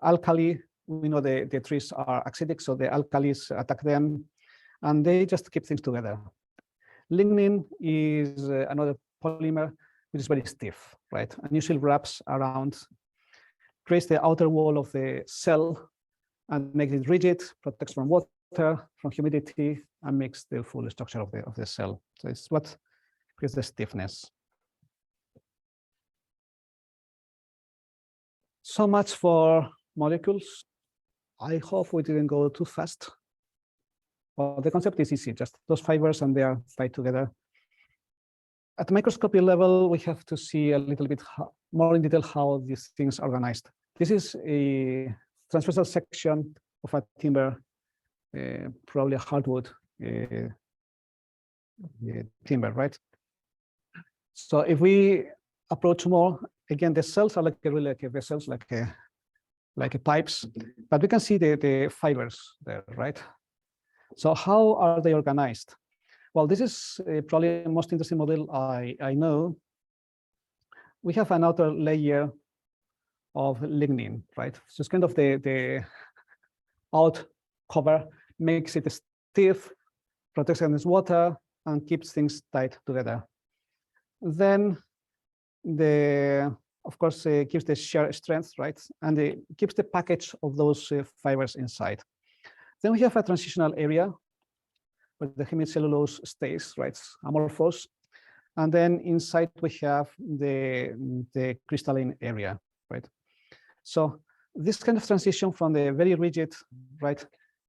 alkali. We know the trees are acidic, so the alkalis attack them, and they just keep things together. Lignin is another polymer which is very stiff, right? And usually wraps around, creates the outer wall of the cell and makes it rigid, protects from water, from humidity, and makes the full structure of the cell. So it's what creates the stiffness. So much for molecules. I hope we didn't go too fast. Well, the concept is easy, just those fibers and they are tied together. At the microscopy level, we have to see a little bit more in detail how these things are organized. This is a transversal section of a timber, probably a hardwood timber, right? So if we approach more, again, the cells are like really like vessels, like pipes, but we can see the fibers there, right? So how are they organized? Well, this is probably the most interesting model I know. We have an outer layer of lignin, right? So it's kind of the out cover, makes it stiff, protects against water, and keeps things tight together. Then of course, gives the shear strength, right? And it keeps the package of those fibers inside. Then we have a transitional area where the hemicellulose stays, right? It's amorphous. And then inside we have the crystalline area, right? So this kind of transition from the very rigid, right,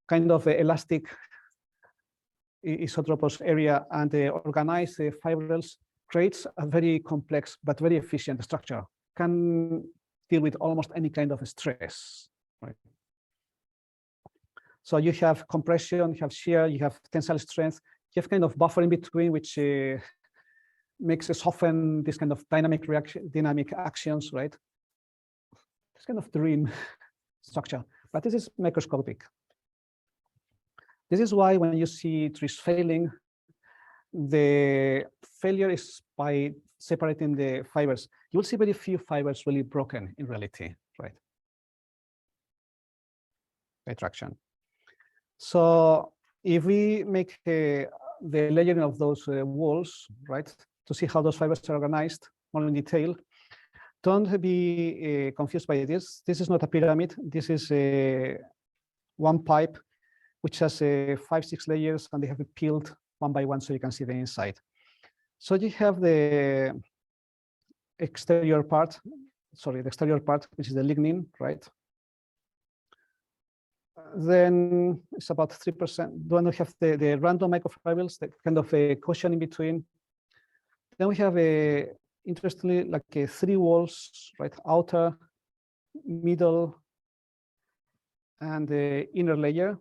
kind of elastic isotropous area and the organized fibrils creates a very complex but very efficient structure, can deal with almost any kind of stress, right? So you have compression, you have shear, you have tensile strength, you have kind of buffer in between, which makes it soften this kind of dynamic actions, right? It's kind of dream structure, but this is microscopic. This is why when you see trees failing, the failure is by separating the fibers. You will see very few fibers really broken in reality, right? By traction. So if we make the layering of those walls, right, to see how those fibers are organized more in detail, don't be confused by this. This is not a pyramid. This is one pipe, which has 5-6 layers, and they have it peeled one by one so you can see the inside. So you have the exterior part, which is the lignin, right? Then it's about 3%. Then we have the random microfibrils, the kind of a cushion in between. Then we have interestingly, like 3 walls, right? Outer, middle, and the inner layer.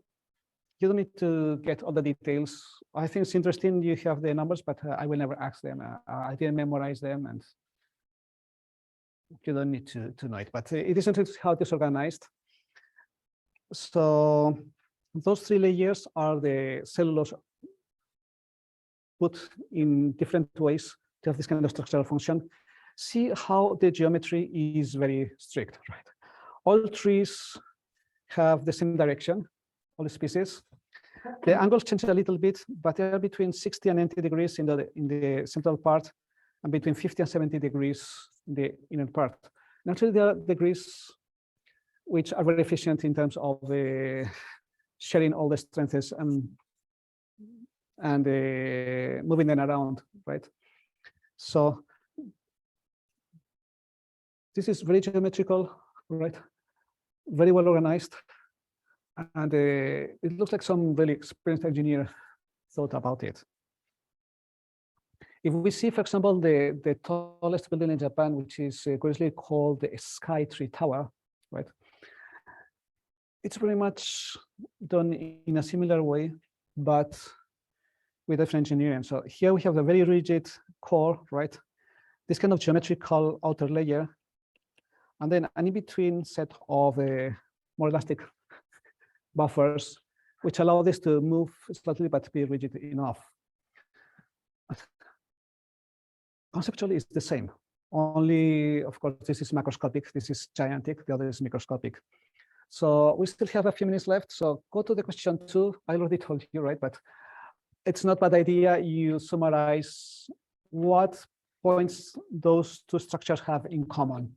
You don't need to get all the details. I think it's interesting you have the numbers, but I will never ask them. I didn't memorize them, and you don't need to know it. But it is interesting how it is organized. So those 3 layers are the cellulose put in different ways to have this kind of structural function. See how the geometry is very strict, right? All trees have the same direction, all the species. The angles change a little bit, but they are between 60 and 90 degrees in the central part, and between 50 and 70 degrees in the inner part. And actually, there are degrees which are very efficient in terms of sharing all the strengths and moving them around, right? So this is very geometrical, right? Very well organized. And it looks like some really experienced engineer thought about it. If we see, for example, the tallest building in Japan, which is curiously called the Sky Tree Tower, right? It's very much done in a similar way, but with different engineering. So here we have a very rigid core, right? This kind of geometrical outer layer, and then an in-between set of more elastic buffers which allow this to move slightly but be rigid enough. Conceptually, it's the same. Only, of course, this is macroscopic, this is gigantic, the other is microscopic. So we still have a few minutes left. So go to the question 2. I already told you, right? But it's not bad idea. You summarize what points those two structures have in common.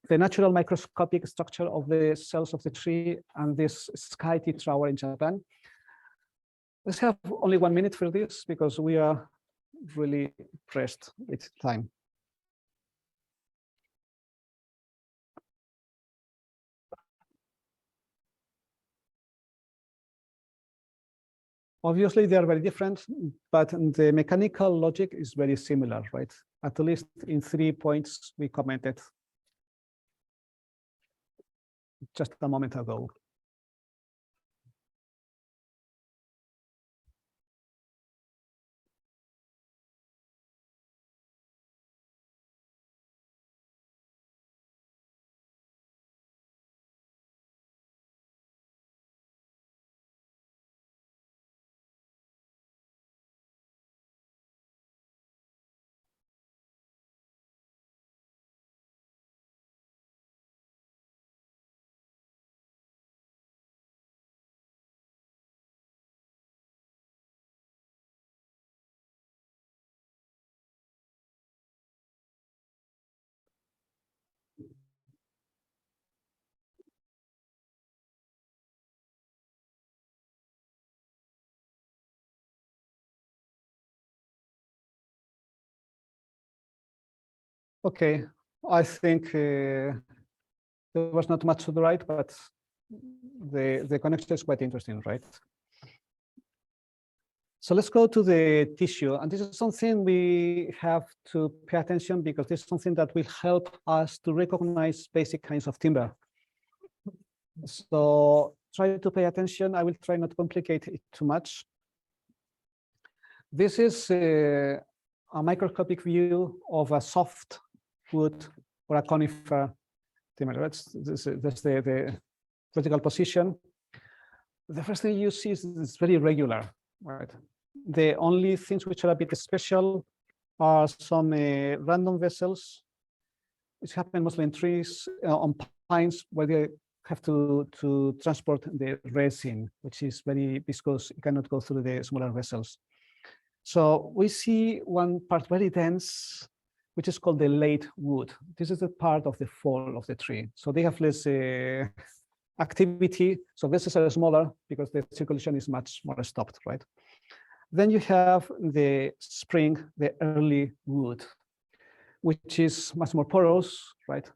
The natural microscopic structure of the cells of the tree and this sky tea tower in Japan. Let's have only 1 minute for this because we are really pressed with time. Obviously, they are very different, but the mechanical logic is very similar, right? At least in 3 points we commented just a moment ago. Okay, I think there was not much to the right, but the connection is quite interesting, right? So let's go to the tissue. And this is something we have to pay attention because this is something that will help us to recognize basic kinds of timber. So try to pay attention. I will try not to complicate it too much. This is a microscopic view of a soft wood or a conifer timber. That's the vertical position. The first thing you see is it's very irregular, right? The only things which are a bit special are some random vessels, which happen mostly in trees, on pines, where they have to transport the resin, which is very viscous. You cannot go through the smaller vessels. So we see one part very dense, which is called the late wood. This is the part of the fall of the tree. So they have less activity. So vessels are smaller because the circulation is much more stopped, right? Then you have the spring, the early wood, which is much more porous, right?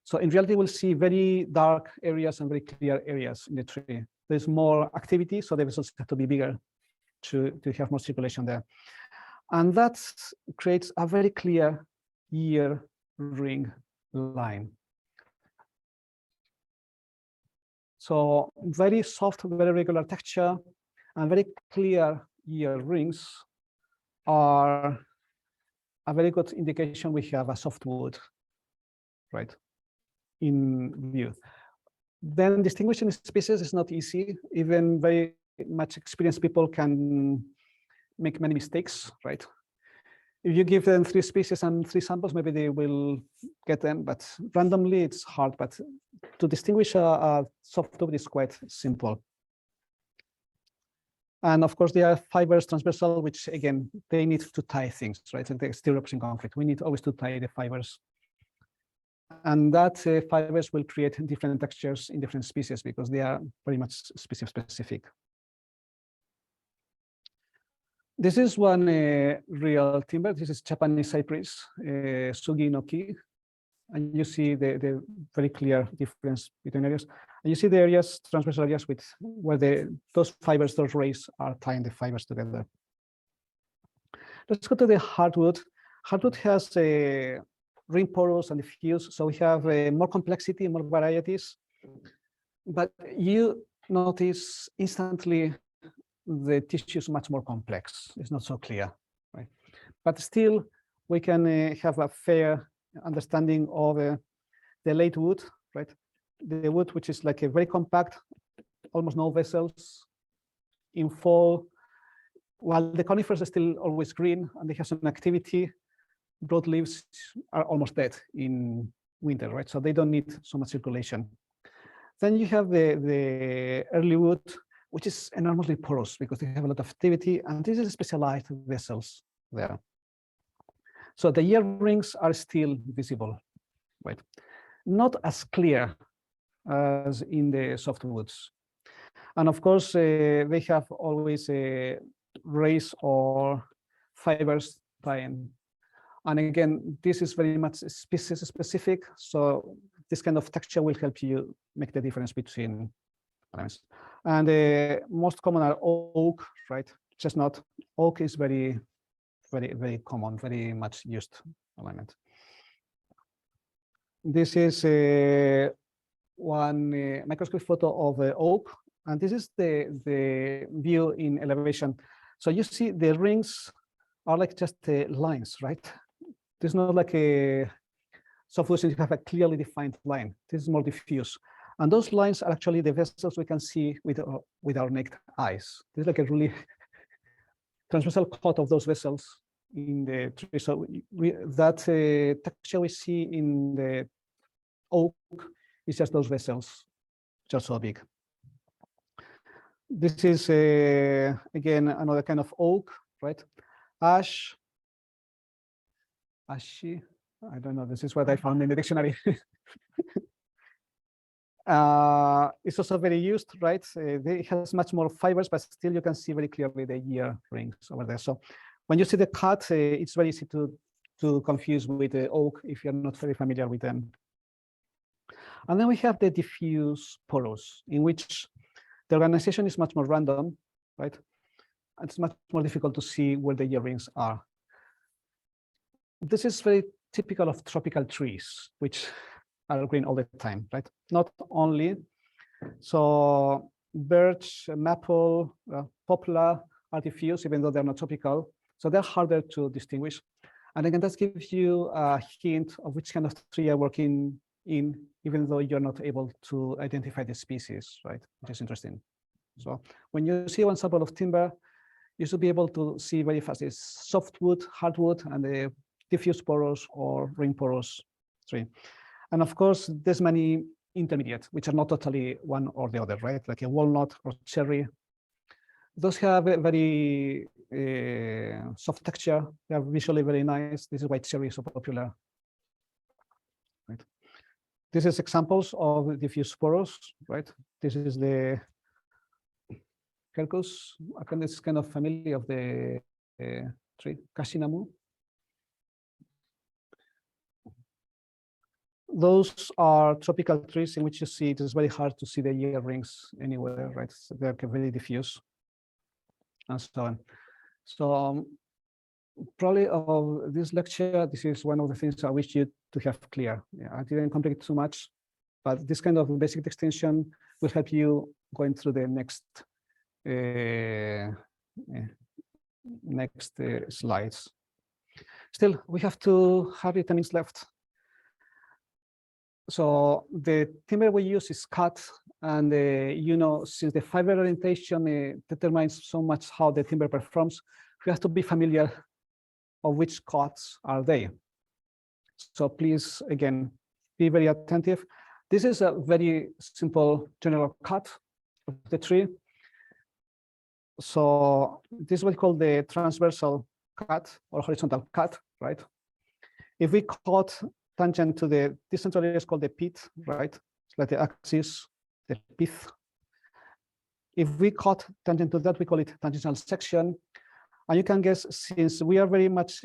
So in reality, we'll see very dark areas and very clear areas in the tree. There's more activity, so the vessels have to be bigger to have more circulation there. And that creates a very clear ear ring line. So very soft, very regular texture, and very clear ear rings are a very good indication we have a softwood, right, in view. Then distinguishing species is not easy. Even very much experienced people can make many mistakes, right? If you give them 3 species and 3 samples, maybe they will get them, but randomly it's hard. But to distinguish a softwood is quite simple. And of course, there are fibers transversal, which again, they need to tie things, right? So they still represent conflict. We need always to tie the fibers. And that fibers will create different textures in different species because they are very much species specific. This is one real timber. This is Japanese cypress, Sugi no Ki. And you see the very clear difference between areas. And you see the areas, transversal areas, with where those fibers, those rays are tying the fibers together. Let's go to the hardwood. Hardwood has a ring porous and diffuse, so we have more complexity, more varieties. But you notice instantly the tissue is much more complex. It's not so clear, right? But still, we can have a fair understanding of the late wood, right? The wood, which is like a very compact, almost no vessels, in fall, while the conifers are still always green and they have some activity, broadleaves are almost dead in winter, right? So they don't need so much circulation. Then you have the early wood, which is enormously porous because they have a lot of activity, and this is specialized vessels there. So the year rings are still visible, right? Not as clear as in the softwoods. And of course, they have always rays or fibers tying. And again, this is very much species specific. So this kind of texture will help you make the difference between elements. And the most common are oak, right? Chestnut. Oak is very common, very much used element. This is one microscopic photo of oak, and this is the view in elevation. So you see the rings are like just lines, right? There's not like a softwood, you have a clearly defined line. This is more diffuse. And those lines are actually the vessels we can see with our naked eyes. There's like a really transversal cut of those vessels in the tree. So that texture we see in the oak is just those vessels, just so big. This is again another kind of oak, right? Ash, ashy. I don't know. This is what I found in the dictionary. It's also very used, right? It has much more fibers, but still you can see very clearly the year rings over there. So when you see the cut, it's very easy to confuse with the oak if you're not very familiar with them. And then we have the diffuse porous, in which the organization is much more random, right? It's much more difficult to see where the year rings are. This is very typical of tropical trees, which are green all the time, right? Not only. So birch, maple, poplar are diffuse, even though they're not tropical. So they're harder to distinguish. And again, that gives you a hint of which kind of tree you're working in, even though you're not able to identify the species, right? Which is interesting. So when you see one sample of timber, you should be able to see very fast is softwood, hardwood, and the diffuse porous or ring porous tree. And of course, there's many intermediate, which are not totally one or the other, right? Like a walnut or cherry. Those have a very soft texture. They are visually very nice. This is why cherry is so popular. Right. This is examples of diffuse porous, right? This is the Quercus. I think it's kind of family of the tree, Cashinamu. Those are tropical trees in which you see it is very hard to see the year rings anywhere, right? So they're very diffuse and so on. So probably of this lecture, this is one of the things I wish you to have clear. Yeah, I didn't complicate too much, but this kind of basic extension will help you going through the next slides. Still, we have to have 10 minutes left. So the timber we use is cut, and you know, since the fiber orientation determines so much how the timber performs, we have to be familiar of which cuts are they. So please, again, be very attentive. This is a very simple general cut of the tree. So this is what we call the transversal cut or horizontal cut, right? If we cut tangent to the distant area is called the pith, right? It's like the axis, the pith. If we cut tangent to that, we call it tangential section. And you can guess, since we are very much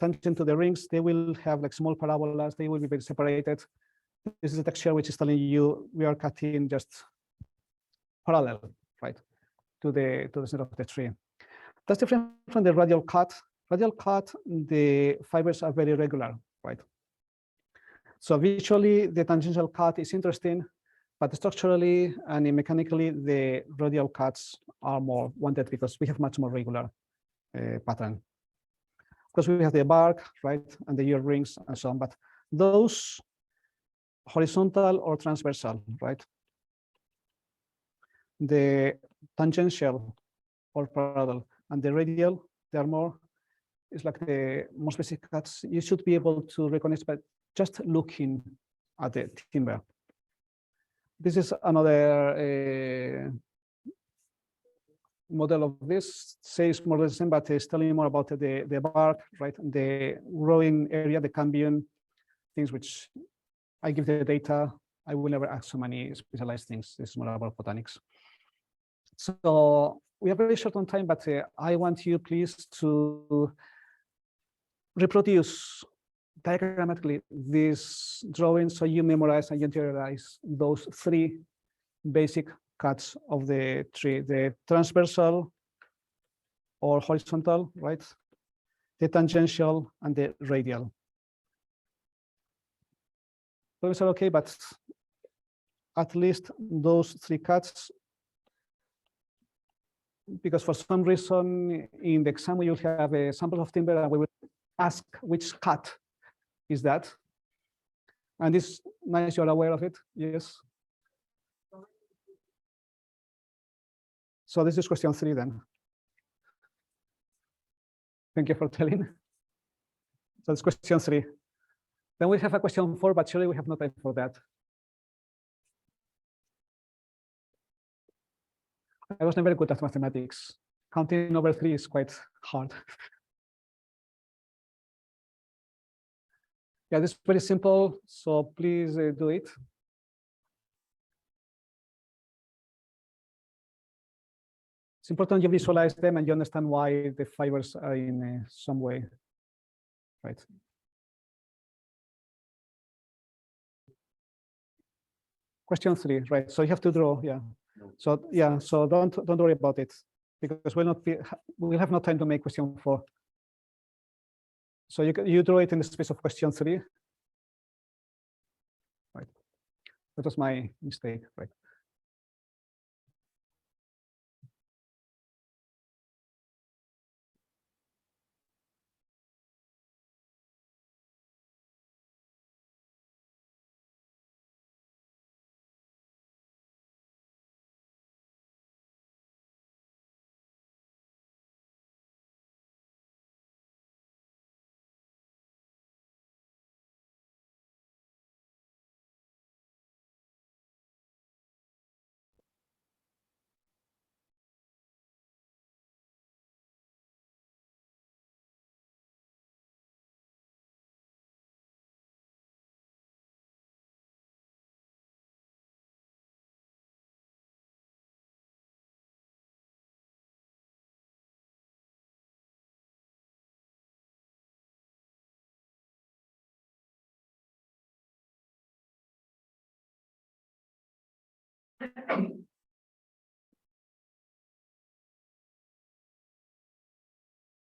tangent to the rings, they will have like small parabolas, they will be very separated. This is a texture which is telling you we are cutting just parallel, right, to the center of the tree. That's different from the radial cut. Radial cut, the fibers are very regular, right? So visually, the tangential cut is interesting, but structurally and mechanically, the radial cuts are more wanted because we have much more regular pattern. Of course, we have the bark, right, and the ear rings and so on, but those horizontal or transversal, right? The tangential or parallel. And the radial, they are more, it's like the most basic cuts. You should be able to recognize by just looking at the timber. This is another model of this, says more or less the same, but it's telling you more about the bark, right? The growing area, the cambium, things which I give the data. I will never ask so many specialized things. This is more about botanics. So we are very short on time, but I want you please to reproduce diagrammatically this drawing so you memorize and interiorize those three basic cuts of the tree: the transversal or horizontal, right? The tangential and the radial. Those are okay, but at least those three cuts, because for some reason in the exam you'll have a sample of timber and we will ask which cut is that. And it's nice you're aware of it, yes. So this is question 3 then. Thank you for telling. So it's question 3. Then we have a question 4, but surely we have no time for that. I was never good at mathematics. Counting over 3 is quite hard. Yeah, this is very simple, so please do it. It's important you visualize them and you understand why the fibers are in some way, right? Question 3, right? So you have to draw, yeah. So yeah, so don't worry about it because we'll have no time to make question 4. So you draw it in the space of question 3. Right. That was my mistake, right?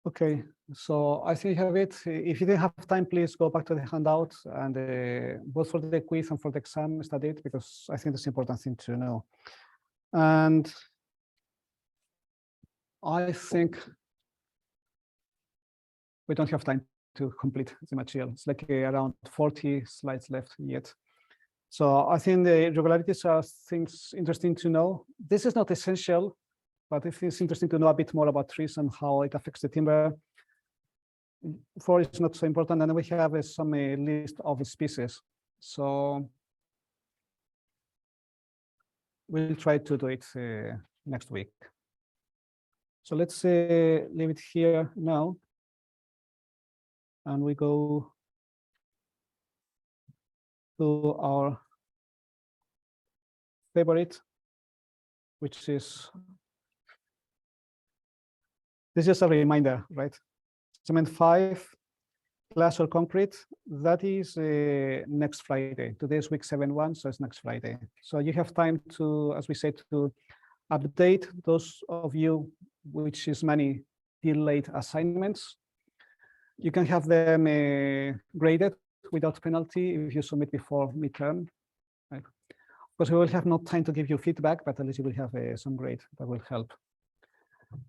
Okay, so I think you have it. If you didn't have time, please go back to the handout and both for the quiz and for the exam, study it because I think it's an important thing to know. And I think we don't have time to complete the material. It's like around 40 slides left yet. So I think the irregularities are things interesting to know. This is not essential, but if it's interesting to know a bit more about trees and how it affects the timber, 4 is not so important. And we have some list of species. So we'll try to do it next week. So let's leave it here now. And we go to our favorite, which is, this is a reminder, right? Cement 5, glass or concrete, that is next Friday. Today is week 7-1, so it's next Friday. So you have time to, as we said, to update those of you, which is many delayed assignments. You can have them graded without penalty if you submit before midterm. Right? Because we will have no time to give you feedback, but at least you will have some grade that will help.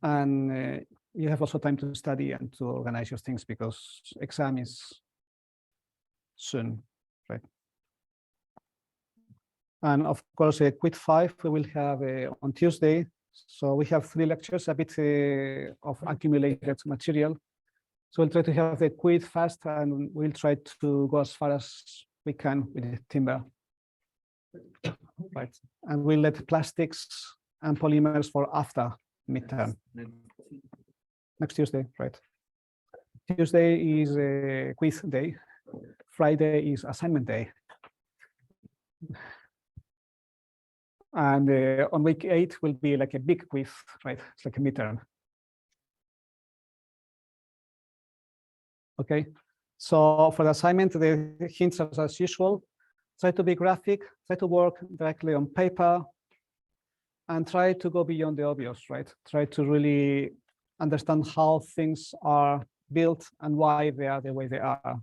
And you have also time to study and to organize your things because exam is soon, right? And of course, Quit 5 we will have on Tuesday. So we have 3 lectures, a bit of accumulated material. So we'll try to have the quiz fast, and we'll try to go as far as we can with the timber. Right, and we'll let plastics and polymers for after midterm. Next Tuesday, right? Tuesday is a quiz day. Friday is assignment day. And on week 8 will be like a big quiz, right? It's like a midterm. Okay, so for the assignment, the hints are as usual. Try to be graphic, try to work directly on paper, and try to go beyond the obvious, right? Try to really understand how things are built and why they are the way they are.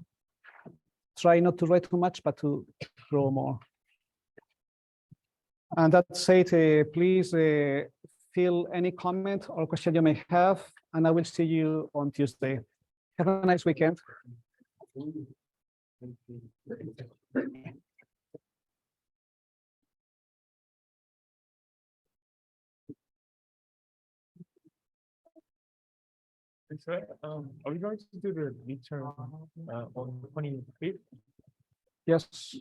Try not to write too much, but to draw more. And that said, please fill any comment or question you may have, and I will see you on Tuesday. Have a nice weekend. So, are we going to do the midterm on the 25th? Yes.